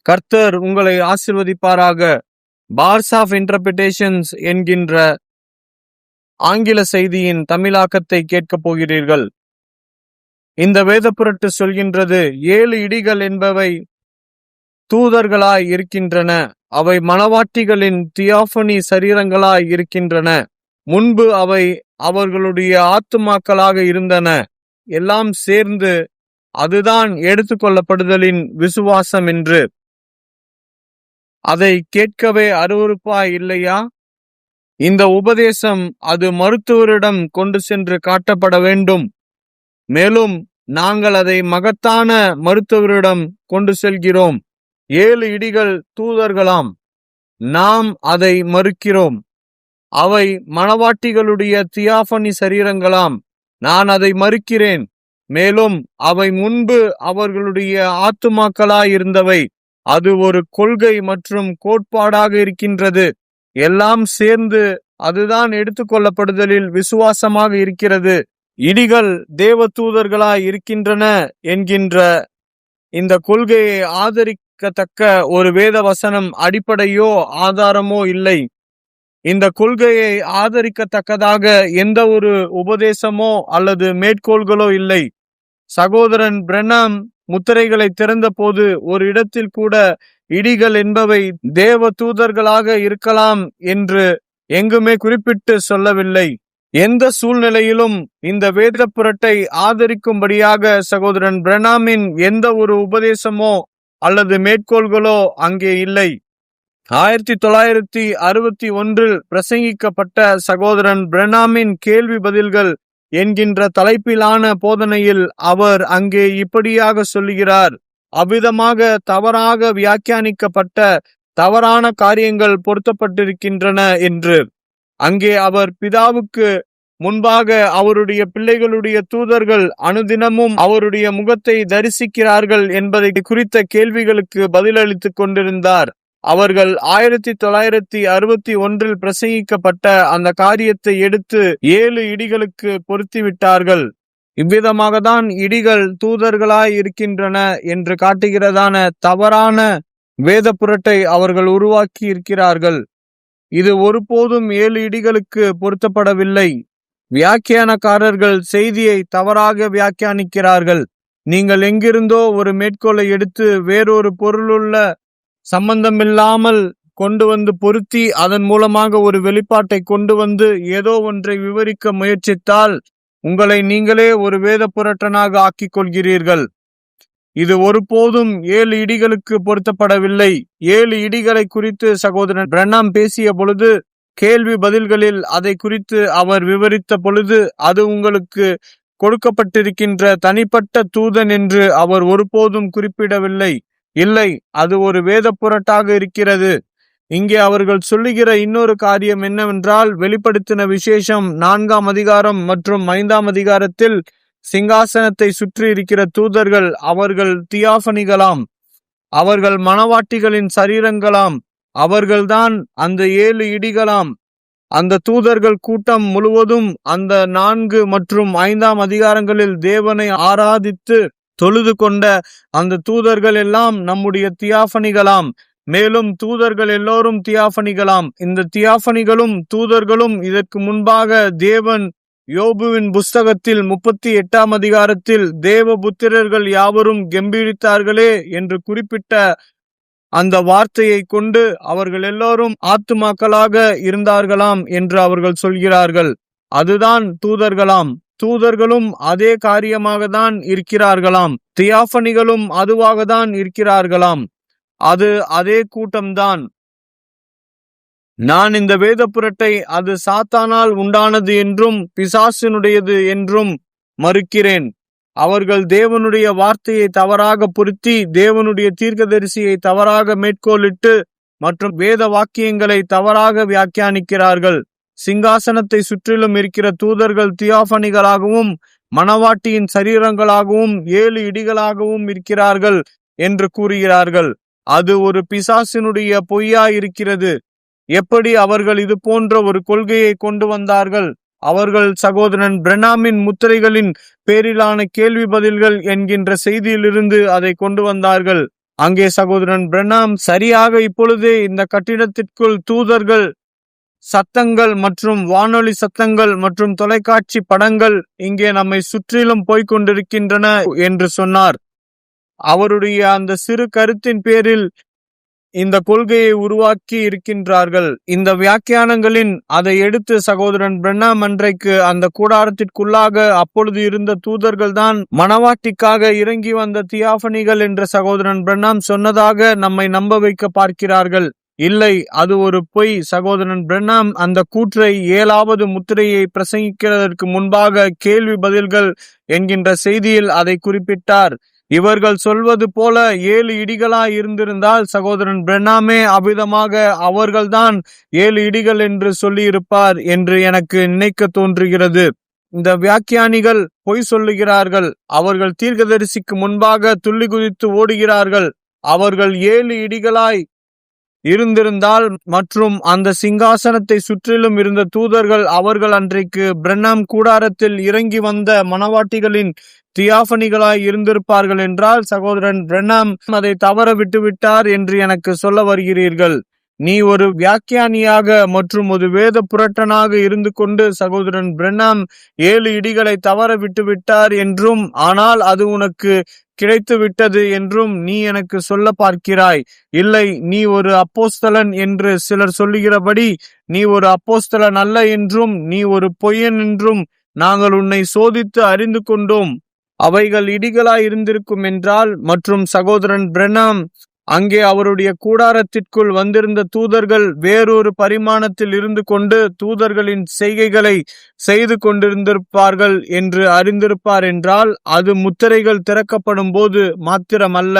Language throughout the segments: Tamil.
கர்த்தர் உங்களை ஆசீர்வதிப்பாராக. பார்ஸ் ஆஃப் இன்டர்பிரிட்டேஷன்ஸ் என்கின்ற ஆங்கில செய்தியின் தமிழாக்கத்தை கேட்கப் போகிறீர்கள். இந்த வேதப்புரட்டு சொல்கின்றது, 7 இடிகள் என்பவை தூதர்களாய் இருக்கின்றன. அவை மணவாட்டிகளின் தியாஃபனி சரீரங்களாய் இருக்கின்றன. முன்பு அவை அவர்களுடைய ஆத்துமாக்களாக இருந்தன. எல்லாம் சேர்ந்து அதுதான் எடுத்துக்கொள்ளப்படுதலின் விசுவாசம் என்று. அதை கேட்கவே அருவருப்பாய் இல்லையா? இந்த உபதேசம் அது மருத்துவரிடம் கொண்டு சென்று காட்டப்பட வேண்டும். மேலும் நாங்கள் அதை மகத்தான மருத்துவரிடம் கொண்டு செல்கிறோம். 7 இடிகள் தூதர்களாம். நாம் அதை மறுக்கிறோம். அவை மணவாட்டிகளுடைய தியாஃபனி சரீரங்களாம். நான் அதை மறுக்கிறேன். மேலும் அவை முன்பு அவர்களுடைய ஆத்துமாக்களாயிருந்தவை. அது ஒரு கொள்கை மற்றும் கோட்பாடாக இருக்கின்றது. எல்லாம் சேர்ந்து அதுதான் எடுத்துக்கொள்ளப்படுதலில் விசுவாசமாக இருக்கிறது. இடிகள் தேவ தூதர்களாய் இருக்கின்றன என்கின்ற இந்த கொள்கையை ஆதரிக்கத்தக்க ஒரு வேத வசனம் அடிப்படையோ ஆதாரமோ இல்லை. இந்த கொள்கையை ஆதரிக்கத்தக்கதாக எந்த ஒரு உபதேசமோ அல்லது மேற்கோள்களோ இல்லை. சகோதரன் பிரென்னாம் முத்திரைகளை திறந்த போது ஒரு இடத்தில் கூட இடிகள் என்பவை தேவ தூதர்களாக இருக்கலாம் என்று எங்குமே குறிப்பிட்டு சொல்லவில்லை. எந்த சூழ்நிலையிலும் இந்த வேத புரட்டை ஆதரிக்கும்படியாக சகோதரன் பிரென்னாமின் எந்த ஒரு உபதேசமோ அல்லது மேற்கோள்களோ அங்கே இல்லை. 1961 பிரசங்கிக்கப்பட்ட சகோதரன் பிரென்னாமின் கேள்வி பதில்கள் என்கின்ற தலைப்பிலான போதனையில் அவர் அங்கே இப்படியாக சொல்லுகிறார். அவ்விதமாக தவறாக வியாக்கியானிக்கப்பட்ட தவறான காரியங்கள் பொருத்தப்பட்டிருக்கின்றன என்று. அங்கே அவர் பிதாவுக்கு முன்பாக அவருடைய பிள்ளைகளுடைய தூதர்கள் அனுதினமும் அவருடைய முகத்தை தரிசிக்கிறார்கள் என்பதை குறித்த கேள்விகளுக்கு பதிலளித்துக் கொண்டிருந்தார். அவர்கள் 1961 பிரசங்கிக்கப்பட்ட அந்த காரியத்தை எடுத்து 7 இடிகளுக்கு பொருத்திவிட்டார்கள். இவ்விதமாக தான் இடிகள் தூதர்களாய் இருக்கின்றன என்று காட்டுகிறதான தவறான வேத புரட்டை அவர்கள் உருவாக்கி இருக்கிறார்கள். இது ஒருபோதும் 7 இடிகளுக்கு பொருத்தப்படவில்லை. வியாக்கியானக்காரர்கள் செய்தியை தவறாக வியாக்கியானிக்கிறார்கள். நீங்கள் எங்கிருந்தோ ஒரு மேற்கோளை எடுத்து வேறொரு பொருளுள்ள சம்பந்தமில்லாமல் கொண்டு வந்து பொருத்தி அதன் மூலமாக ஒரு வெளிப்பாட்டை கொண்டு வந்து ஏதோ ஒன்றை விவரிக்க முயற்சித்தால் உங்களை நீங்களே ஒரு வேத புரட்டனாக ஆக்கிக் கொள்கிறீர்கள். இது ஒருபோதும் 7 இடிகளுக்கு பொருத்தப்படவில்லை. 7 இடிகளை குறித்து சகோதரன் பிரென்னாம் பேசிய பொழுது, கேள்வி பதில்களில் அதை குறித்து அவர் விவரித்த பொழுது, அது உங்களுக்கு கொடுக்கப்பட்டிருக்கின்ற தனிப்பட்ட தூதன் என்று அவர் ஒருபோதும் குறிப்பிடவில்லை. இல்லை, அது ஒரு வேத புரட்டாக இருக்கிறது. இங்கே அவர்கள் சொல்லுகிற இன்னொரு காரியம் என்னவென்றால், வெளிப்படுத்தின விசேஷம் 4ஆம் அதிகாரம் மற்றும் 5ஆம் அதிகாரத்தில் சிங்காசனத்தை சுற்றி இருக்கிற தூதர்கள் அவர்கள் தியாஃபனிகளாம். அவர்கள் மணவாட்டிகளின் சரீரங்களாம். அவர்கள்தான் அந்த 7 இடிகளாம். அந்த தூதர்கள் கூட்டம் முழுவதும் அந்த 4 மற்றும் 5ஆம் அதிகாரங்களில் தேவனை ஆராதித்து தொழுது கொண்ட அந்த தூதர்கள் எல்லாம் நம்முடைய தியாஃபனிகளாம். மேலும் தூதர்கள் எல்லோரும் தியாஃபனிகளாம். இந்த தியாஃபனிகளும் தூதர்களும் இதற்கு முன்பாக தேவன் யோபுவின் புஸ்தகத்தில் 38ஆம் அதிகாரத்தில் தேவபுத்திரர்கள் யாவரும் கெம்பீரித்தார்களே என்று குறிப்பிட்ட அந்த வார்த்தையை கொண்டு அவர்கள் எல்லோரும் ஆத்துமாக்களாக இருந்தார்களாம் என்று அவர்கள் சொல்கிறார்கள். அதுதான் தூதர்களாம். தூதர்களும் அதே காரியமாக தான் இருக்கிறார்களாம். தியாஃபனிகளும் அதுவாக தான் இருக்கிறார்களாம். அது அதே கூட்டம்தான். நான் இந்த வேத புரட்டை அது சாத்தானால் உண்டானது என்றும் பிசாசினுடையது என்றும் மறுக்கிறேன். அவர்கள் தேவனுடைய வார்த்தையை தவறாக பொருத்தி தேவனுடைய தீர்க்கதரிசியை தவறாக மேற்கோளிட்டு மற்றும் வேத வாக்கியங்களை தவறாக வியாக்கியானிக்கிறார்கள். சிங்காசனத்தை சுற்றிலும் இருக்கிற தூதர்கள் தியாஃபனிகளாகவும் மணவாட்டியின் சரீரங்களாகவும் 7 இடிகளாகவும் இருக்கிறார்கள் என்று கூறுகிறார்கள். அது ஒரு பிசாசினுடைய பொய்யாயிருக்கிறது. எப்படி அவர்கள் இது போன்ற ஒரு கொள்கையை கொண்டு வந்தார்கள்? அவர்கள் சகோதரன் பிரென்னாமின் முத்திரைகளின் பேரிலான கேள்வி பதில்கள் என்கின்ற செய்தியிலிருந்து அதை கொண்டு வந்தார்கள். அங்கே சகோதரன் பிரணாம் சரியாக இப்பொழுதே இந்த கட்டிடத்திற்குள் தூதர்கள் சத்தங்கள் மற்றும் வானொலி சத்தங்கள் மற்றும் தொலைக்காட்சி படங்கள் இங்கே நம்மை சுற்றிலும் போய்கொண்டிருக்கின்றன என்று சொன்னார். அவருடைய அந்த சிறு கருத்தின் பேரில் இந்த கொள்கையை உருவாக்கி இருக்கின்றார்கள். இந்த வியாக்கியானங்களின் அதை எடுத்து சகோதரன் பிரணாம் அன்றைக்கு அந்த கூடாரத்திற்குள்ளாக அப்பொழுது இருந்த தூதர்கள் தான் மணவாட்டிக்காக இறங்கி வந்த தியாபனிகள் என்று சகோதரன் பிரணாம் சொன்னதாக நம்மை நம்ப வைக்க பார்க்கிறார்கள். இல்லை, அது ஒரு பொய். சகோதரன் பிரணாம் அந்த கூற்றை 7வது முத்திரையை பிரசங்கிக்கிறதற்கு முன்பாக கேள்வி பதில்கள் என்கின்ற செய்தியில் அதை குறிப்பிட்டார். இவர்கள் சொல்வது போல 7 இடிகளாய் இருந்திருந்தால் சகோதரன் பிரணாமே அவ்விதமாக அவர்கள்தான் 7 இடிகள் என்று சொல்லியிருப்பார் என்று எனக்கு நினைக்க தோன்றுகிறது. இந்த வியாக்கியானிகள் பொய் சொல்லுகிறார்கள். அவர்கள் தீர்க்கதரிசிக்கு முன்பாக துள்ளி குதித்து ஓடுகிறார்கள். அவர்கள் 7 இடிகளாய் இருந்திருந்தால் மற்றும் அந்த சிங்காசனத்தை சுற்றிலும் இருந்த தூதர்கள் அவர்கள் அன்றைக்கு பிரணாம் கூடாரத்தில் இறங்கி வந்த மணவாட்டிகளின் தியாபனிகளாய் இருந்திருப்பார்கள் என்றால் சகோதரன் பிரணாம் அதை தவற விட்டுவிட்டார் என்று எனக்கு சொல்ல வருகிறீர்கள். நீ ஒரு வியாக்கியானியாக மற்றும் ஒரு வேத புரட்டனாக இருந்து கொண்டு சகோதரன் பிரணாம் 7 இடிகளை தவற விட்டுவிட்டார் என்றும் ஆனால் அது உனக்கு கிடைத்து விட்டது என்றும் நீ எனக்கு சொல்ல பார்க்கிறாய். இல்லை, நீ ஒரு அப்போஸ்தலன் என்று சிலர் சொல்லுகிறபடி நீ ஒரு அப்போஸ்தலன் அல்ல என்றும் நீ ஒரு பொய்யன் என்றும் நாங்கள் உன்னை சோதித்து அறிந்து கொண்டோம். அவைகள் இடிகளாய் இருந்திருக்கும் என்றால் மற்றும் சகோதரன் பிரணாம் அங்கே அவருடைய கூடாரத்திற்குள் வந்திருந்த தூதர்கள் வேறொரு பரிமாணத்தில் இருந்து கொண்டு தூதர்களின் செய்கைகளை செய்து கொண்டிருந்திருப்பார்கள் என்று அறிந்திருப்பார் என்றால் அது முத்திரைகள் திறக்கப்படும் போது மாத்திரமல்ல,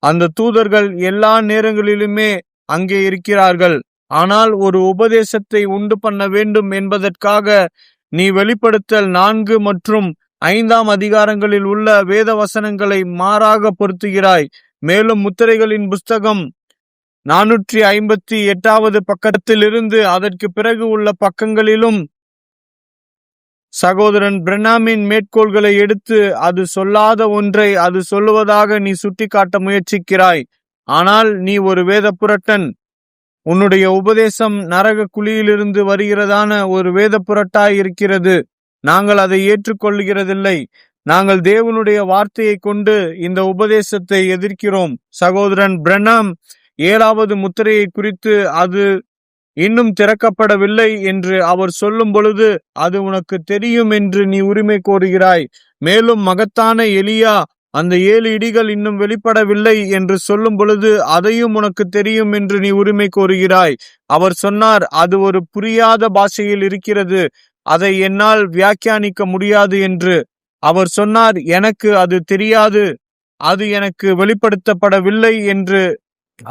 அந்த தூதர்கள் எல்லா நேரங்களிலுமே அங்கே இருக்கிறார்கள். ஆனால் ஒரு உபதேசத்தை உண்டு பண்ண வேண்டும் என்பதற்காக நீ வெளிப்படுத்தல் 4 மற்றும் 5ஆம் அதிகாரங்களில் உள்ள வேத வசனங்களை மாறாக பொருத்துகிறாய். மேலும் முத்திரைகளின் புஸ்தகம் 458வது பக்கத்திலிருந்து அதற்கு பிறகு உள்ள பக்கங்களிலும் சகோதரன் பிரணாமின் மேற்கோள்களை எடுத்து அது சொல்லாத ஒன்றை அது சொல்லுவதாக நீ சுட்டிக்காட்ட முயற்சிக்கிறாய். ஆனால் நீ ஒரு வேத புரட்டன். உன்னுடைய உபதேசம் நரக குழியிலிருந்து வருகிறதான ஒரு வேத புரட்டாய் இருக்கிறது. நாங்கள் அதை ஏற்றுக்கொள்கிறதில்லை. நாங்கள் தேவனுடைய வார்த்தையை கொண்டு இந்த உபதேசத்தை எதிர்க்கிறோம். சகோதரன் பிரணாம் 7வது முத்திரையை குறித்து அது இன்னும் திறக்கப்படவில்லை என்று அவர் சொல்லும் பொழுது அது உனக்கு தெரியும் என்று நீ உரிமை கோருகிறாய். மேலும் மகத்தான எலியா அந்த 7 இடிகள் இன்னும் வெளிப்படவில்லை என்று சொல்லும் பொழுது அதையும் உனக்கு தெரியும் என்று நீ உரிமை கோருகிறாய். அவர் சொன்னார், அது ஒரு புரியாத பாஷையில் இருக்கிறது, அதை என்னால் வியாக்கியானிக்க முடியாது என்று. அவர் சொன்னார், எனக்கு அது தெரியாது, அது எனக்கு வெளிப்படுத்தப்படவில்லை என்று.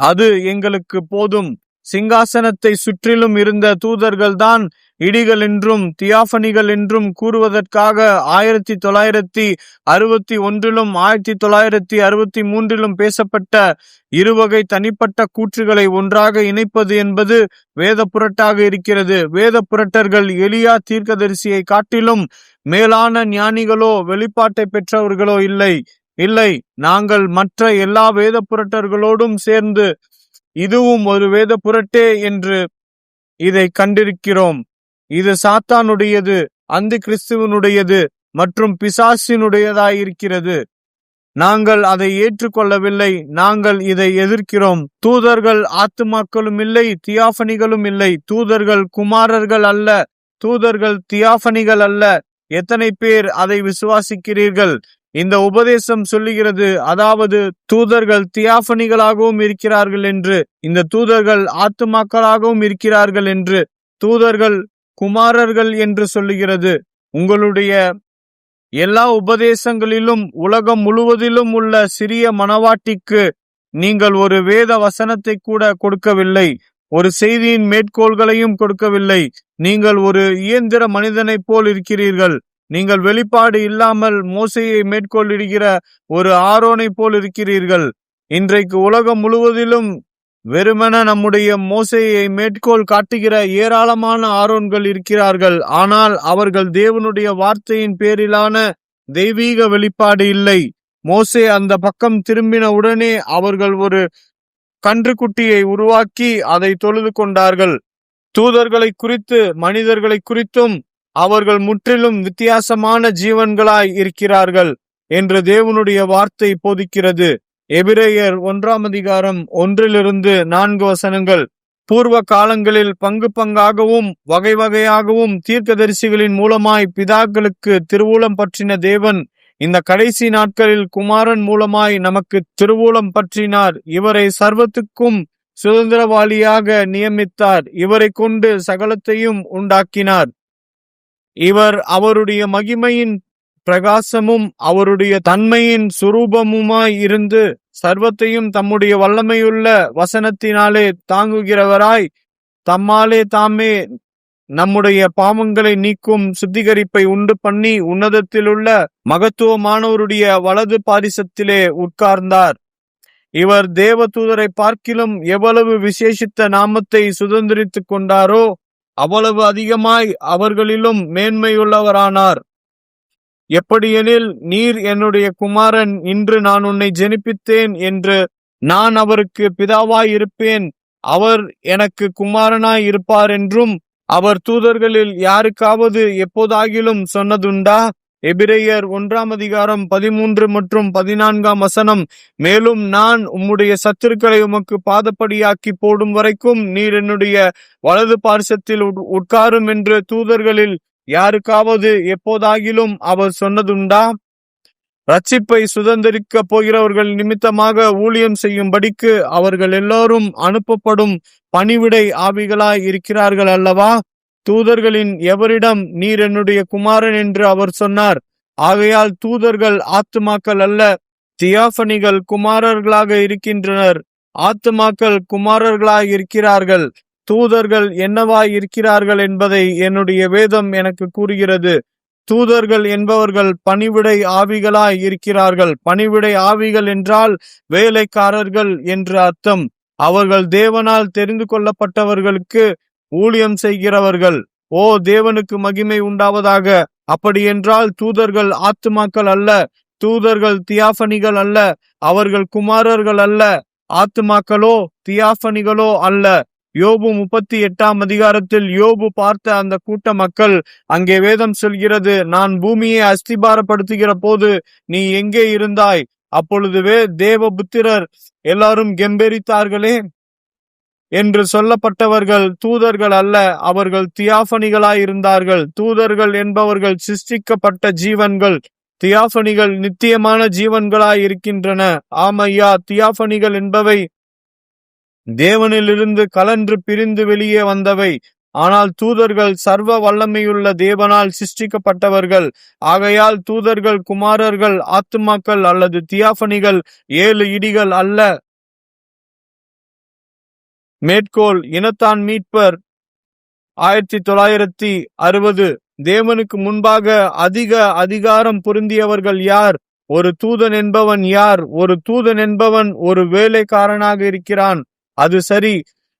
அது எங்களுக்கு போதும். சிங்காசனத்தை சுற்றிலும் இருந்த தூதர்கள் தான் இடிகள் என்றும் தியாபனிகள் என்றும் கூறுவதற்காக 1961 1963 பேசப்பட்ட இருவகை தனிப்பட்ட கூற்றுகளை ஒன்றாக இணைப்பது என்பது வேத புரட்டாக இருக்கிறது. வேத புரட்டர்கள் எலியா தீர்க்கதரிசியை காட்டிலும் மேலான ஞானிகளோ வெளிப்பாட்டை பெற்றவர்களோ இல்லை. இல்லை, நாங்கள் மற்ற எல்லா வேத புரட்டர்களோடும் சேர்ந்து இதுவும் ஒரு வேத புரட்டே என்று இதை கண்டிருக்கிறோம். இது சாத்தானுடையது, அந்தி கிறிஸ்துவனுடையது மற்றும் பிசாசினுடையதாயிருக்கிறது. நாங்கள் அதை ஏற்றுக்கொள்ளவில்லை. நாங்கள் இதை எதிர்க்கிறோம். தூதர்கள் ஆத்துமாக்களும் இல்லை, தியாபனிகளும் இல்லை. தூதர்கள் குமாரர்கள் அல்ல, தூதர்கள் தியாபனிகள் அல்ல. எத்தனை பேர் அதை விசுவாசிக்கிறீர்கள்? இந்த உபதேசம் சொல்லுகிறது, அதாவது தூதர்கள் தியாபனிகளாகவும் இருக்கிறார்கள் என்று, இந்த தூதர்கள் ஆத்துமாக்களாகவும் இருக்கிறார்கள் என்று, தூதர்கள் குமாரர்கள் என்று சொல்லுகிறது. உங்களுடைய எல்லா உபதேசங்களிலும் உலகம் முழுவதிலும் உள்ள சிறிய மணவாட்டிக்கு நீங்கள் ஒரு வேத வசனத்தை கூட கொடுக்கவில்லை, ஒரு செய்தியின் மேற்கோள்களையும் கொடுக்கவில்லை. நீங்கள் ஒரு இயந்திர மனிதனைப் போல் இருக்கிறீர்கள். நீங்கள் வெளிப்பாடு இல்லாமல் மோசையை மேற்கோளிடுகிற ஒரு ஆரோனை போல் இருக்கிறீர்கள். இன்றைக்கு உலகம் முழுவதிலும் வெறுமன நம்முடைய மோசையை மேற்கோள் காட்டுகிற ஏராளமான ஆரோன்கள் இருக்கிறார்கள். ஆனால் அவர்கள் தேவனுடைய வார்த்தையின் பேரிலான தெய்வீக வெளிப்பாடு இல்லை. மோசே அந்த பக்கம் திரும்பின உடனே அவர்கள் ஒரு கன்றுக்குட்டியை உருவாக்கி அதை தொழுது கொண்டார்கள். தூதர்களை குறித்து மனிதர்களை குறித்தும் அவர்கள் முற்றிலும் வித்தியாசமான ஜீவன்களாய் இருக்கிறார்கள் என்று தேவனுடைய வார்த்தை போதிக்கிறது. எபிரேயர் 1:1-4 வசனங்கள். பூர்வ காலங்களில் பங்கு பங்காகவும் வகை வகையாகவும் தீர்க்கதரிசிகளின் மூலமாய் பிதாக்களுக்கு திருவுளம் பற்றின தேவன் இந்த கடைசி நாட்களில் குமாரன் மூலமாய் நமக்கு திருவுளம் பற்றினார். இவரை சர்வத்துக்கும் சுதந்திரவாளியாக நியமித்தார். இவரை கொண்டு சகலத்தையும் உண்டாக்கினார். இவர் அவருடைய மகிமையின் பிரகாசமும் அவருடைய தன்மையின் சுரூபமுமாய் இருந்து சர்வத்தையும் தம்முடைய வல்லமையுள்ள வசனத்தினாலே தாங்குகிறவராய் தம்மாலே தாமே நம்முடைய பாவங்களை நீக்கும் சுத்திகரிப்பை உண்டு பண்ணி உன்னதத்திலுள்ள மகத்துவமானவருடைய வலது பாரிசத்திலே உட்கார்ந்தார். இவர் தேவ தூதரை பார்க்கிலும் எவ்வளவு விசேஷித்த நாமத்தை சுதந்திரித்துக் கொண்டாரோ அவ்வளவு அதிகமாய் அவர்களிலும் மேன்மையுள்ளவரானார். எப்படியெனில், நீர் என்னுடைய குமாரன், இன்று நான் உன்னை ஜெனிப்பித்தேன் என்று நான் அவருக்கு பிதாவாய் இருப்பேன், அவர் எனக்கு குமாரனாய் இருப்பார் என்றும் அவர் தூதர்களில் யாருக்காவது எப்போதாகிலும் சொன்னதுண்டா? எபிரேயர் 1:13 மற்றும் 14 வசனம். மேலும் நான் உம்முடைய சத்துருக்களை உமக்கு பாதப்படியாக்கி போடும் வரைக்கும் நீர் என்னுடைய வலது பார்சத்தில் உட்காரும் என்று தூதர்களில் யாருக்காவது எப்போதாகிலும் அவர் சொன்னதுண்டா? ரட்சிப்பை சுதந்திரிக்க போகிறவர்கள் நிமித்தமாக ஊழியம் செய்யும்படிக்கு அவர்கள் எல்லோரும் அனுப்பப்படும் பணிவிடை ஆவிகளாய் இருக்கிறார்கள் அல்லவா? தூதர்களின் எவரிடம் நீர் என்னுடைய குமாரன் என்று அவர் சொன்னார். ஆகையால் தூதர்கள் ஆத்துமாக்கள் அல்ல, தியாபனிகள் குமாரர்களாக இருக்கின்றனர். ஆத்துமாக்கள் குமாரர்களாய் இருக்கிறார்கள். தூதர்கள் என்னவாய் இருக்கிறார்கள் என்பதை என்னுடைய வேதம் எனக்கு கூறுகிறது. தூதர்கள் என்பவர்கள் பணிவிடை ஆவிகளாய் இருக்கிறார்கள். பணிவிடை ஆவிகள் என்றால் வேலைக்காரர்கள் என்று அர்த்தம். அவர்கள் தேவனால் தெரிந்து கொள்ளப்பட்டவர்களுக்கு ஊழியம் செய்கிறவர்கள். ஓ, தேவனுக்கு மகிமை உண்டாவதாக. அப்படி என்றால் தூதர்கள் ஆத்துமாக்கள் அல்ல, தூதர்கள் தியாபனிகள் அல்ல, அவர்கள் குமாரர்கள் அல்ல. ஆத்துமாக்களோ தியாபனிகளோ அல்ல. யோபு 38 யோபு பார்த்த அந்த கூட்ட மக்கள், அங்கே வேதம் சொல்கிறது, நான் பூமியை அஸ்திபாரப்படுத்துகிற போது நீ எங்கே இருந்தாய்? அப்பொழுது தேவபுத்திரர் எல்லாரும் கெம்பெரித்தார்களே என்று சொல்லப்பட்டவர்கள் தூதர்கள் அல்ல, அவர்கள் தியாபனிகளாயிருந்தார்கள். தூதர்கள் என்பவர்கள் சிருஷ்டிக்கப்பட்ட ஜீவன்கள். தியாபனிகள் நித்தியமான ஜீவன்களாய் இருக்கின்றன. ஆமையா, தியாபனிகள் என்பவை தேவனிலிருந்து கலன்று பிரிந்து வெளியே வந்தவை. ஆனால் தூதர்கள் சர்வ வல்லமையுள்ள தேவனால் சிருஷ்டிக்கப்பட்டவர்கள். ஆகையால் தூதர்கள் குமாரர்கள், ஆத்துமாக்கள் அல்லது தியாபனிகள், 7 இடிகள் அல்ல. மேற்கோள்: இனத்தான் மீட்பர் 1960. தேவனுக்கு முன்பாக அதிக அதிகாரம் பொருந்தியவர்கள் யார்? ஒரு தூதன் என்பவன் யார்? ஒரு தூதன் என்பவன் ஒரு வேலைக்காரனாக இருக்கிறான். அது சரி,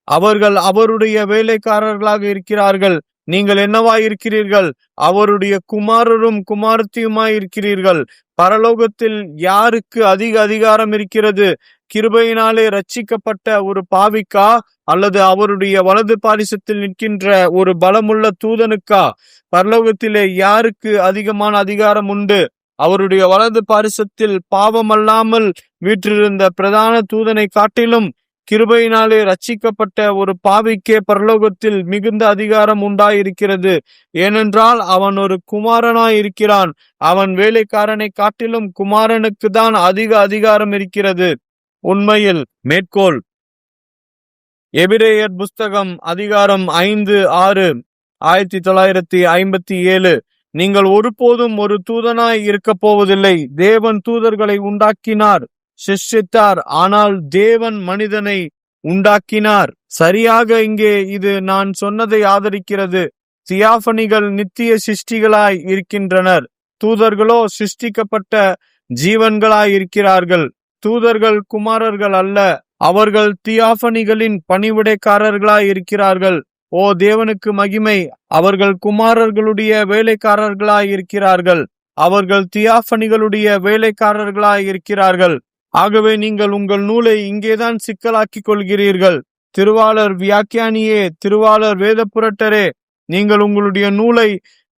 அவர்கள் அவருடைய வேலைக்காரர்களாக இருக்கிறார்கள். நீங்கள் என்னவாய் இருக்கிறீர்கள்? அவருடைய குமாரரும் குமாரத்தியுமாய் இருக்கிறீர்கள். பரலோகத்தில் யாருக்கு அதிக அதிகாரம் இருக்கிறது? கிருபையினாலே ரட்சிக்கப்பட்ட ஒரு பாவிக்கா, அல்லது அவருடைய வலது பாரிசத்தில் நிற்கின்ற ஒரு பலமுள்ள தூதனுக்கா? பரலோகத்திலே யாருக்கு அதிகமான அதிகாரம் உண்டு? அவருடைய வலது பாரிசத்தில் பாவமல்லாமல் வீற்றிருந்த பிரதான தூதனை காட்டிலும் கிருபையினாலே ரட்சிக்கப்பட்ட ஒரு பாவிக்கே பரலோகத்தில் மிகுந்த அதிகாரம் உண்டாயிருக்கிறது. ஏனென்றால் அவன் ஒரு குமாரனாய் இருக்கிறான். அவன் வேலைக்காரனை காட்டிலும் குமாரனுக்கு தான் அதிக அதிகாரம் இருக்கிறது. உண்மையில். மேற்கோள்: எபிரேயர் புஸ்தகம் அதிகாரம் 5:6, 1957. நீங்கள் ஒருபோதும் ஒரு தூதனாய் இருக்க போவதில்லை. தேவன் தூதர்களை உண்டாக்கினார், சிருஷ்டித்தார். ஆனால் தேவன் மனிதனை உண்டாக்கினார். சரியாக இங்கே இது நான் சொன்னதை ஆதரிக்கிறது. தியாபனிகள் நித்திய சிருஷ்டிகளாய் இருக்கின்றனர். தூதர்களோ சிருஷ்டிக்கப்பட்ட ஜீவன்களாய் இருக்கிறார்கள். தூதர்கள் குமாரர்கள் அல்ல, அவர்கள் தியாபனிகளின் பணிவிடைக்காரர்களாய் இருக்கிறார்கள். ஓ, தேவனுக்கு மகிமை! அவர்கள் குமாரர்களுடைய வேலைக்காரர்களாய் இருக்கிறார்கள். அவர்கள் தியாஃபனிகளுடைய வேலைக்காரர்களாய் இருக்கிறார்கள். ஆகவே நீங்கள் உங்கள் நூலை இங்கேதான் சிக்கலாக்கிக் கொள்கிறீர்கள். திருவாளர் வியாக்கியானியே, திருவாளர் வேத புரட்டரே, நீங்கள் உங்களுடைய நூலை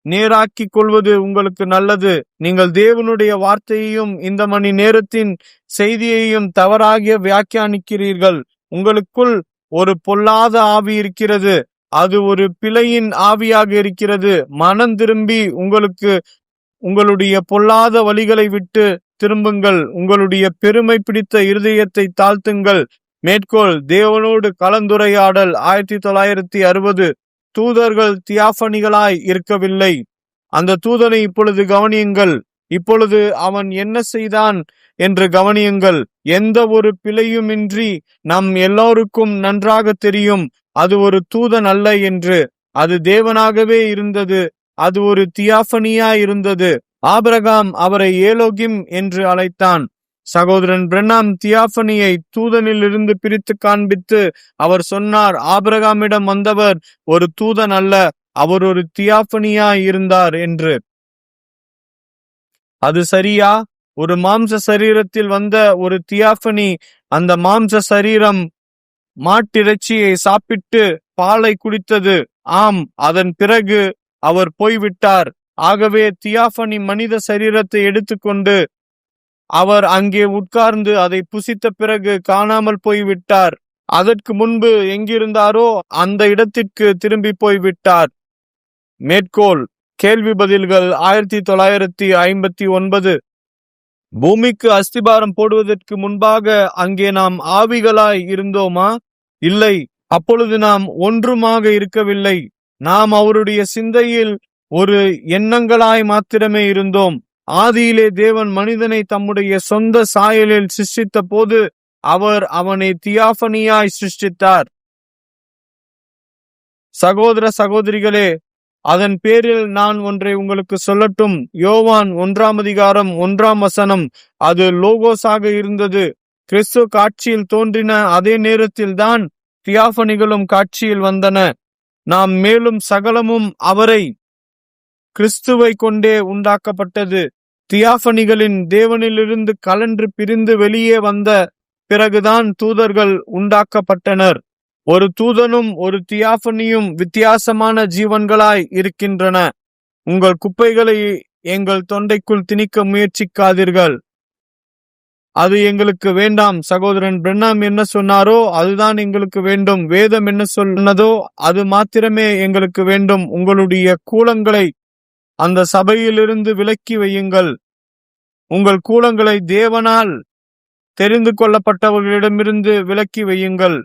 நேராக்கிக் கொள்வது உங்களுக்கு நல்லது. நீங்கள் தேவனுடைய வார்த்தையையும் இந்த மணி நேரத்தின் செய்தியையும் தவறாக வியாக்கியானிக்கிறீர்கள். உங்களுக்குள் ஒரு பொல்லாத ஆவி இருக்கிறது. அது ஒரு பிழையின் ஆவியாக இருக்கிறது. மனம் திரும்பி உங்களுடைய பொல்லாத வழிகளை விட்டு திரும்புங்கள். உங்களுடைய பெருமை பிடித்த இருதயத்தை தாழ்த்துங்கள். மேற்கோள்: தேவனோடு கலந்துரையாடல், 1960. தூதர்கள் தியாஃபனிகளாய் இருக்கவில்லை. அந்த தூதனை இப்பொழுது கவனியுங்கள். இப்பொழுது அவன் என்ன செய்தான் என்று கவனியுங்கள். எந்த ஒரு பிழையுமின்றி நம் எல்லோருக்கும் நன்றாக தெரியும் அது ஒரு தூதன் அல்ல என்று. அது தேவனாகவே இருந்தது. அது ஒரு தியாஃபனியா இருந்தது. ஆபிரகாம் அவரை ஏலோகிம் என்று அழைத்தான். சகோதரன் பிரென்னாம் தியாஃபனியை தூதனில் இருந்து பிரித்து காண்பித்து அவர் சொன்னார், ஆபிரகாமிடம் வந்தவர் ஒரு தூதன் அல்ல, அவர் ஒரு தியாஃபனியா இருந்தார் என்று. அது சரியா? ஒரு மாம்ச சரீரத்தில் வந்த ஒரு தியாஃபனி. அந்த மாம்ச சரீரம் மாட்டிறைச்சியை சாப்பிட்டு பாலை குடித்தது. ஆம், அதன் பிறகு அவர் போய்விட்டார். ஆகவே தியாஃபனி மனித சரீரத்தை எடுத்துக்கொண்டு அவர் அங்கே உட்கார்ந்து அதை புசித்த பிறகு காணாமல் போய்விட்டார். அதற்கு முன்பு எங்கிருந்தாரோ அந்த இடத்திற்கு திரும்பி போய்விட்டார். மேற்கோள்: கேள்வி பதில்கள், 1959. பூமிக்கு அஸ்திபாரம் போடுவதற்கு முன்பாக அங்கே நாம் ஆவிகளாய் இருந்தோமா? இல்லை, அப்பொழுது நாம் ஒன்றுமாக இருக்கவில்லை. நாம் அவருடைய சிந்தையில் ஒரு எண்ணங்களாய் மாத்திரமே இருந்தோம். ஆதியிலே தேவன் மனிதனை தம்முடைய சொந்த சாயலில் சிருஷ்டித்த போது அவர் அவனை தியாஃபனியாய் சிருஷ்டித்தார். சகோதர சகோதரிகளே, அதன் பேரில் நான் ஒன்றை உங்களுக்கு சொல்லட்டும். யோவான் 1:1 அது லோகோஸாக இருந்தது. கிறிஸ்து காட்சியில் தோன்றின அதே நேரத்தில் தான் தியாஃபனிகளும் காட்சியில் வந்தன. நாம் மேலும் சகலமும் அவரை, கிறிஸ்துவை கொண்டே உண்டாக்கப்பட்டது. தியாஃபனிகளின் தேவனிலிருந்து கலன்று பிரிந்து வெளியே வந்த பிறகுதான் தூதர்கள் உண்டாக்கப்பட்டனர். ஒரு தூதனும் ஒரு தியாஃபனியும் வித்தியாசமான ஜீவன்களாய் இருக்கின்றன. உங்கள் குப்பைகளை எங்கள் தொண்டைக்குள் திணிக்க முயற்சிக்காதீர்கள். அது எங்களுக்கு வேண்டாம். சகோதரன் பிரென்னாம் என்ன சொன்னாரோ அதுதான் எங்களுக்கு வேண்டும். வேதம் என்ன சொன்னதோ அது மாத்திரமே எங்களுக்கு வேண்டும். உங்களுடைய கூலங்களை அந்த சபையிலிருந்து விலக்கி வையுங்கள். உங்கள் கூலங்களை தேவனால் தெரிந்து கொள்ளப்பட்டவர்களிடமிருந்து விலக்கி வையுங்கள்.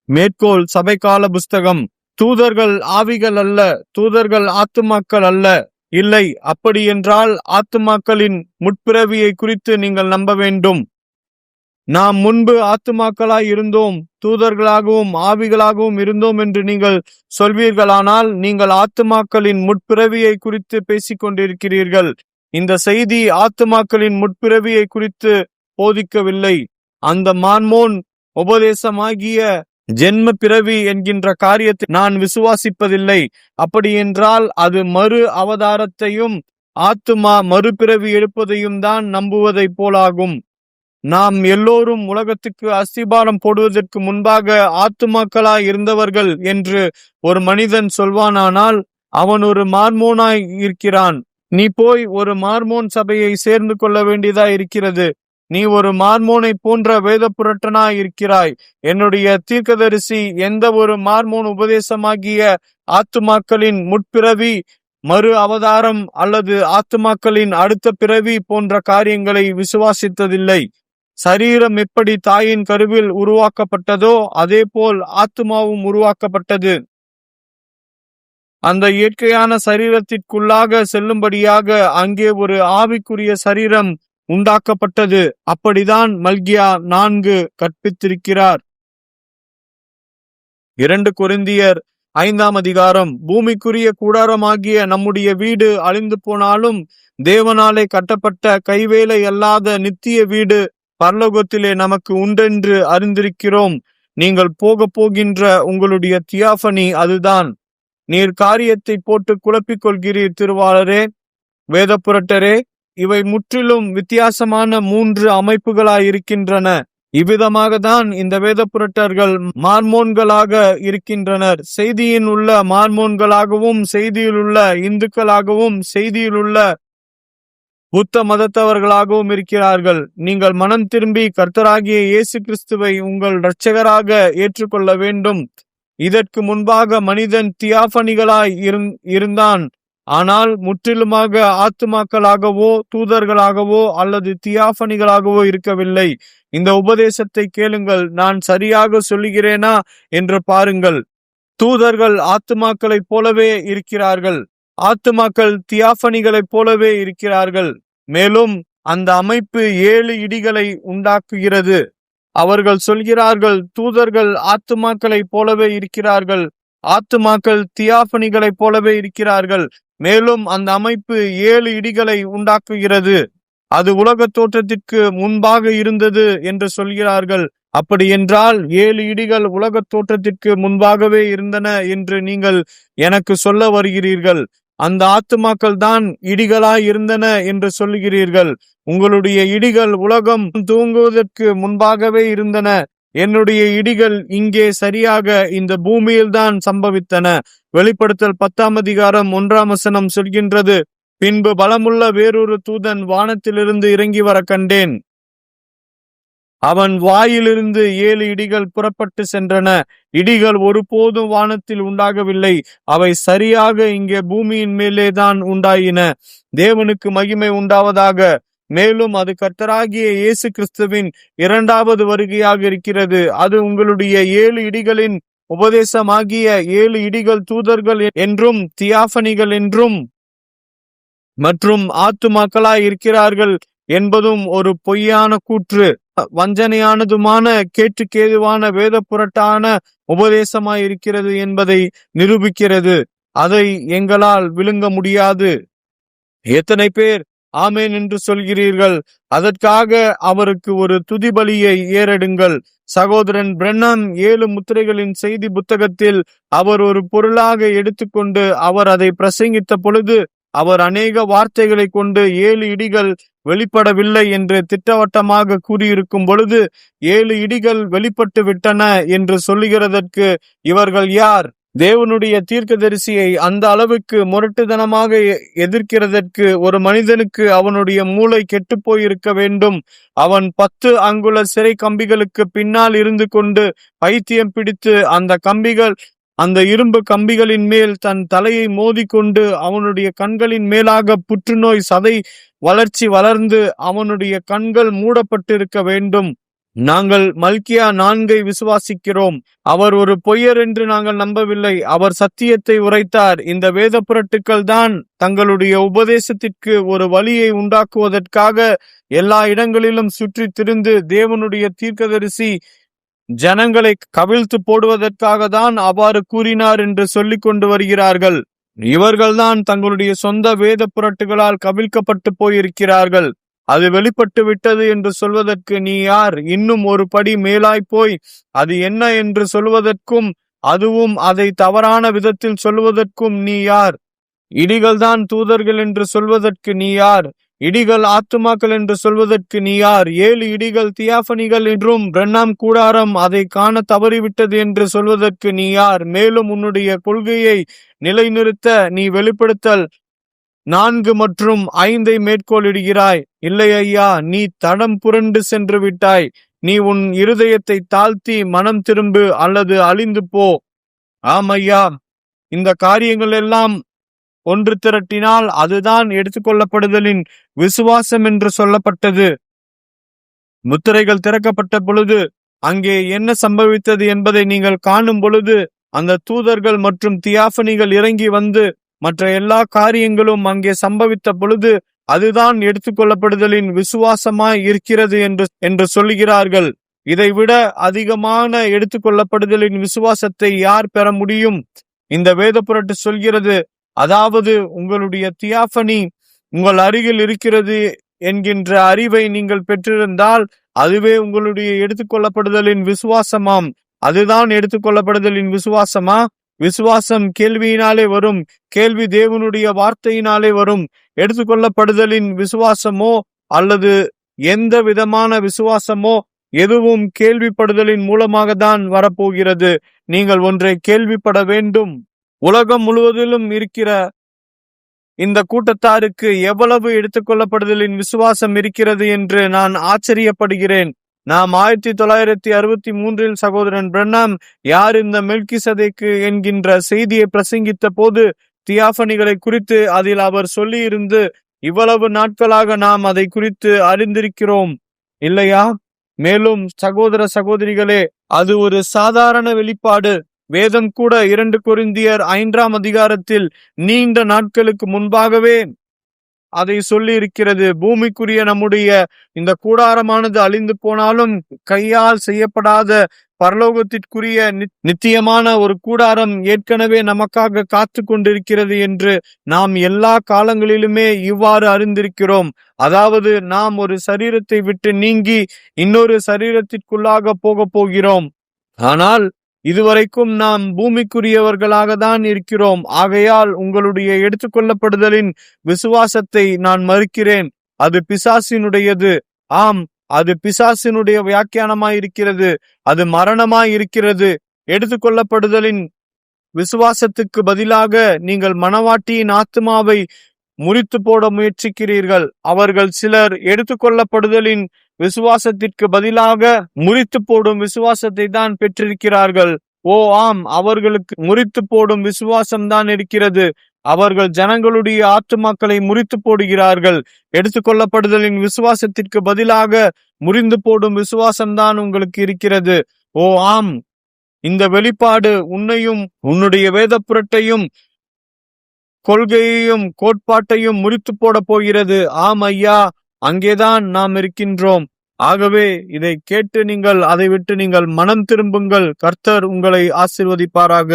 மேற்கோள்: சபைக்கால புஸ்தகம். தூதர்கள் ஆவிகள் அல்ல, தூதர்கள் ஆத்துமாக்கள் அல்ல. இல்லை, அப்படி என்றால் ஆத்துமாக்களின் முற்பிறவியை குறித்து நீங்கள் நம்ப வேண்டும். நாம் முன்பு ஆத்துமாக்களாய் இருந்தோம், தூதர்களாகவும் ஆவிகளாகவும் இருந்தோம் என்று நீங்கள் சொல்வீர்களானால் நீங்கள் ஆத்துமாக்களின் முற்பிறவியை குறித்து பேசிக்கொண்டிருக்கிறீர்கள். இந்த செய்தி ஆத்துமாக்களின் முற்பிறவியை குறித்து போதிக்கவில்லை. அந்த மார்மோன் உபதேசமாகிய ஜென்ம பிறவி என்கின்ற காரியத்தை நான் விசுவாசிப்பதில்லை. அப்படி என்றால் அது மறு அவதாரத்தையும் ஆத்துமா மறுபிறவி எடுப்பதையும் தான் நம்புவதை போலாகும். நாம் எல்லோரும் உலகத்துக்கு அஸ்திபாரம் போடுவதற்கு முன்பாக ஆத்துமாக்களாய் இருந்தவர்கள் என்று ஒரு மனிதன் சொல்வானானால் அவன் ஒரு மார்மோனாய் இருக்கிறான். நீ போய் ஒரு மார்மோன் சபையை சேர்ந்து கொள்ள வேண்டியதா இருக்கிறது. நீ ஒரு மார்மோனை போன்ற வேத புரட்டனாய் இருக்கிறாய். என்னுடைய தீர்க்கதரிசி எந்த ஒரு மார்மோன் உபதேசமாகிய ஆத்துமாக்களின் முற்பிறவி, மறு அவதாரம் அல்லது ஆத்துமாக்களின் அடுத்த பிறவி போன்ற காரியங்களை விசுவாசித்ததில்லை. சரீரம் எப்படி தாயின் கருவில் உருவாக்கப்பட்டதோ அதே போல் ஆத்துமாவும் உருவாக்கப்பட்டது. அந்த இயற்கையான சரீரத்திற்குள்ளாக செல்லும்படியாக அங்கே ஒரு ஆவிக்குரிய சரீரம் உண்டாக்கப்பட்டது. அப்படிதான் மல்கியா 4 கற்பித்திருக்கிறார். 2 கொரிந்தியர் 5 பூமிக்குரிய கூடாரமாகிய நம்முடைய வீடு அழிந்து போனாலும் தேவனாலே கட்டப்பட்ட கைவேலை அல்லாத நித்திய வீடு பரலோகத்திலே நமக்கு உண்டென்று அறிந்திருக்கிறோம். நீங்கள் போக போகின்ற உங்களுடைய தியாஃபனி அதுதான். நீர் காரியத்தை போட்டு குழப்பிக் கொள்கிறீர் திருவாளரே, வேத புரட்டரே. இவை முற்றிலும் வித்தியாசமான 3 அமைப்புகளாயிருக்கின்றன. இவ்விதமாக தான் இந்த வேத புரட்டர்கள் மார்மோன்களாக இருக்கின்றனர். செய்தியின் உள்ள மார்மோன்களாகவும், செய்தியில் உள்ள இந்துக்களாகவும், செய்தியில் உள்ள புத்த மதத்தவர்களாகவும் இருக்கிறார்கள். நீங்கள் மனம் திரும்பி கர்த்தராகிய இயேசு கிறிஸ்துவை உங்கள் இரட்சகராக ஏற்றுக்கொள்ள வேண்டும். இதற்கு முன்பாக மனிதன் தியாபனிகளாய் இருந்தான். ஆனால் முற்றிலுமாக ஆத்துமாக்களாகவோ தூதர்களாகவோ அல்லது தியாபனிகளாகவோ இருக்கவில்லை. இந்த உபதேசத்தை கேளுங்கள். நான் சரியாக சொல்லுகிறேனா என்று பாருங்கள். தூதர்கள் ஆத்துமாக்களைப் போலவே இருக்கிறார்கள். ஆத்துமாக்கள் தியாபனிகளைப் போலவே இருக்கிறார்கள். மேலும் அந்த அமைப்பு 7 இடிகளை உண்டாக்குகிறது. அவர்கள் சொல்கிறார்கள், தூதர்கள் ஆத்துமாக்களைப் போலவே இருக்கிறார்கள், ஆத்துமாக்கள் தியாபனிகளைப் போலவே இருக்கிறார்கள். மேலும் அந்த அமைப்பு 7 இடிகளை உண்டாக்குகிறது. அது உலக தோற்றத்திற்கு முன்பாக இருந்தது என்று சொல்கிறார்கள். அப்படி என்றால் 7 இடிகள் உலக தோற்றத்திற்கு முன்பாகவே இருந்தன என்று நீங்கள் எனக்கு சொல்ல வருகிறீர்கள். அந்த ஆத்துமாக்கள் தான் இடிகளாய் இருந்தன என்று சொல்லுகிறீர்கள். உங்களுடைய இடிகள் உலகம் தூங்குவதற்கு முன்பாகவே இருந்தன. என்னுடைய இடிகள் இங்கே சரியாக இந்த பூமியில்தான் சம்பவித்தன. வெளிப்படுத்தல் 10ஆம் அதிகாரம் 1ஆம் வசனம் சொல்கின்றது, பின்பு பலமுள்ள வேறொரு தூதன் வானத்திலிருந்து இறங்கி வர கண்டேன். அவன் வாயிலிருந்து 7 இடிகள் புறப்பட்டு சென்றன. இடிகள் ஒருபோதும் வானத்தில் உண்டாகவில்லை. அவை சரியாக இங்கே பூமியின் மேலேதான் உண்டாயின. தேவனுக்கு மகிமை உண்டாவதாக. மேலும் அது கர்த்தராகிய இயேசு கிறிஸ்துவின் 2வது வருகையாக இருக்கிறது. அது உங்களுடைய 7 இடிகளின் உபதேசமாகிய 7 இடிகள் தூதர்கள் என்றும் தியாபனிகள் என்றும் மற்றும் ஆத்துமாக்களாய் இருக்கிறார்கள் என்பதும் ஒரு பொய்யான கூற்று, வஞ்சனையானதுமான கேட்டுக்கேதுவான வேத புரட்டான உபதேசமாய் இருக்கிறது என்பதை நிரூபிக்கிறது. அதை எங்களால் விழுங்க முடியாது. எத்தனை பேர் ஆமேன் என்று சொல்கிறீர்கள்? அதற்காக அவருக்கு ஒரு துதிபலியை ஏறெடுங்கள். சகோதரன் பிரண்ணாம் 7 முத்திரைகளின் செய்தி புத்தகத்தில் அவர் ஒரு பொருளாக எடுத்துக்கொண்டு அவர் அதை பிரசங்கித்த பொழுது அவர் அநேக வார்த்தைகளை கொண்டு 7 இடிகள் வெளிப்படவில்லை என்று திட்டவட்டமாக கூறியிருக்கும் பொழுது 7 இடிகள் வெளிப்பட்டு விட்டன என்று சொல்லுகிறதற்கு இவர்கள் யார்? தேவனுடைய தீர்க்கதரிசியை அந்த அளவுக்கு முரட்டுத்தனமாக எதிர்க்கிறதற்கு ஒரு மனிதனுக்கு அவனுடைய மூளை கெட்டு போயிருக்க வேண்டும். அவன் 10 அங்குல சிறை கம்பிகளுக்கு பின்னால் இருந்து கொண்டு பைத்தியம் பிடித்து அந்த இரும்பு கம்பிகளின் மேல் தன் தலையை மோதிக்கொண்டு அவனுடைய கண்களின் மேலாக புற்றுநோய் சதை வளர்ச்சி வளர்ந்து அவனுடைய கண்கள் மூடப்பட்டிருக்க வேண்டும். நாங்கள் மல்கியா 4 விசுவாசிக்கிறோம். அவர் ஒரு பொய்யர் என்று நாங்கள் நம்பவில்லை. அவர் சத்தியத்தை உரைத்தார். இந்த வேத புரட்டுக்கள் தான் தங்களுடைய உபதேசத்திற்கு ஒரு வழியை உண்டாக்குவதற்காக எல்லா இடங்களிலும் சுற்றி திரிந்து தேவனுடைய தீர்க்கதரிசி ஜனங்களை கவிழ்த்து போடுவதற்காக தான் அவ்வாறு கூறினார் என்று சொல்லிக் கொண்டு வருகிறார்கள். இவர்கள்தான் தங்களுடைய சொந்த வேத புரட்டுகளால் கவிழ்க்கப்பட்டு போயிருக்கிறார்கள். அது வெளிப்பட்டு விட்டது என்று சொல்வதற்கு நீ யார்? இன்னும் ஒரு படி மேலாய் போய் அது என்ன என்று சொல்வதற்கும் அதுவும் அதை தவறான விதத்தில் சொல்வதற்கும் நீ யார்? இடிகள் தான் தூதர்கள் என்று சொல்வதற்கு நீ யார்? இடிகள் ஆத்துமாக்கள் என்று சொல்வதற்கு நீ யார்? 7 இடிகள் தியாபனிகள் என்றும் பிரண்ணாம் கூடாரம் அதை காண தவறிவிட்டது என்று சொல்வதற்கு நீ யார்? மேலும் உன்னுடைய கொள்கையை நிலைநிறுத்த நீ வெளிப்படுத்தல் 4 மற்றும் 5 மேற்கோளிடுகிறாய். இல்லை ஐயா, நீ தடம் புரண்டு சென்று விட்டாய். நீ உன் இருதயத்தை தாழ்த்தி மனம் திரும்பு அல்லது அழிந்து போ. ஆம் ஐயா, இந்த காரியங்கள் எல்லாம் ஒன்று திரட்டினால் அதுதான் எடுத்துக்கொள்ளப்படுதலின் விசுவாசம் என்று சொல்லப்பட்டது. முத்திரைகள் திறக்கப்பட்ட பொழுது அங்கே என்ன சம்பவித்தது என்பதை நீங்கள் காணும் பொழுது அந்த தூதர்கள் மற்றும் தியாபனிகள் இறங்கி வந்து மற்ற எல்லா காரியங்களும் அங்கே சம்பவித்த பொழுது அதுதான் எடுத்துக்கொள்ளப்படுதலின் விசுவாசமாய் இருக்கிறது என்று சொல்லுகிறார்கள். இதைவிட அதிகமான எடுத்துக்கொள்ளப்படுதலின் விசுவாசத்தை யார் பெற முடியும்? இந்த வேத புரட்டு சொல்கிறது, அதாவது உங்களுடைய தியாபனி உங்கள் அருகில் இருக்கிறது என்கின்ற அறிவை நீங்கள் பெற்றிருந்தால் அதுவே உங்களுடைய எடுத்துக்கொள்ளப்படுதலின் விசுவாசமாம். அதுதான் எடுத்துக்கொள்ளப்படுதலின் விசுவாசமா? விசுவாசம் கேள்வியினாலே வரும், கேள்வி தேவனுடைய வார்த்தையினாலே வரும். எடுத்துக்கொள்ளப்படுதலின் விசுவாசமோ அல்லது எந்த விதமான விசுவாசமோ எதுவும் கேள்விப்படுதலின் மூலமாக தான் வரப்போகிறது. நீங்கள் ஒன்றை கேள்விப்பட வேண்டும். உலகம் முழுவதிலும் இருக்கிற இந்த கூட்டத்தாருக்கு எவ்வளவு எடுத்துக்கொள்ளப்படுதலின் விசுவாசம் இருக்கிறது என்று நான் ஆச்சரியப்படுகிறேன். நாம் 1963 சகோதரன் பிரண்ணாம் யார் இந்த மெல்கிசதேக்கு என்கின்ற செய்தியை பிரசங்கித்த போது தியாபனிகளை குறித்து அதில் அவர் சொல்லியிருந்து இவ்வளவு நாட்களாக நாம் அதை குறித்து அறிந்திருக்கிறோம் இல்லையா? மேலும் சகோதர சகோதரிகளே, அது ஒரு சாதாரண வெளிப்பாடு. வேதம் கூட 2 கொரிந்தியர் 5ஆம் அதிகாரத்தில் நீண்ட நாட்களுக்கு முன்பாகவே அதை சொல்லி இருக்கிறது. பூமிக்குரிய நம்முடைய இந்த கூடாரமானது அழிந்து போனாலும் கையால் செய்யப்படாத பரலோகத்திற்குரிய நித்தியமான ஒரு கூடாரம் ஏற்கனவே நமக்காக காத்து கொண்டிருக்கிறது என்று நாம் எல்லா காலங்களிலுமே இவ்வாறு அறிந்திருக்கிறோம். அதாவது நாம் ஒரு சரீரத்தை விட்டு நீங்கி இன்னொரு சரீரத்திற்குள்ளாக போக போகிறோம். ஆனால் இதுவரைக்கும் நாம் பூமிக்குரியவர்களாக தான் இருக்கிறோம். ஆகையால் உங்களுடைய எடுத்துக்கொள்ளப்படுதலின் விசுவாசத்தை நான் மறுக்கிறேன். அது பிசாசினுடையது. ஆம், அது பிசாசினுடைய வியாக்கியானமாய் இருக்கிறது. அது மரணமாய் இருக்கிறது. எடுத்துக்கொள்ளப்படுதலின் விசுவாசத்துக்கு பதிலாக நீங்கள் மனவாட்டியின் ஆத்மாவை முறித்து போட முயற்சிக்கிறீர்கள். அவர்கள் சிலர் எடுத்துக்கொள்ளப்படுதலின் விசுவாசத்திற்கு பதிலாக முறித்து போடும் விசுவாசத்தை தான் பெற்றிருக்கிறார்கள். ஓ ஆம், அவர்களுக்கு முறித்து போடும் விசுவாசம் தான் இருக்கிறது. அவர்கள் ஜனங்களுடைய ஆத்துமாக்களை முறித்து போடுகிறார்கள். எடுத்துக்கொள்ளப்படுதலின் விசுவாசத்திற்கு பதிலாக முறிந்து போடும் விசுவாசம்தான் உங்களுக்கு இருக்கிறது. ஓ ஆம், இந்த வெளிப்பாடு உன்னையும் உன்னுடைய வேத புரட்டையும் கொள்கையையும் கோட்பாட்டையும் முறித்து போட போகிறது. ஆம் ஐயா, அங்கேதான் நாம் இருக்கின்றோம். ஆகவே இதை கேட்டு நீங்கள் அதை விட்டு நீங்கள் மனம் திரும்புங்கள். கர்த்தர் உங்களை ஆசீர்வதிப்பாராக.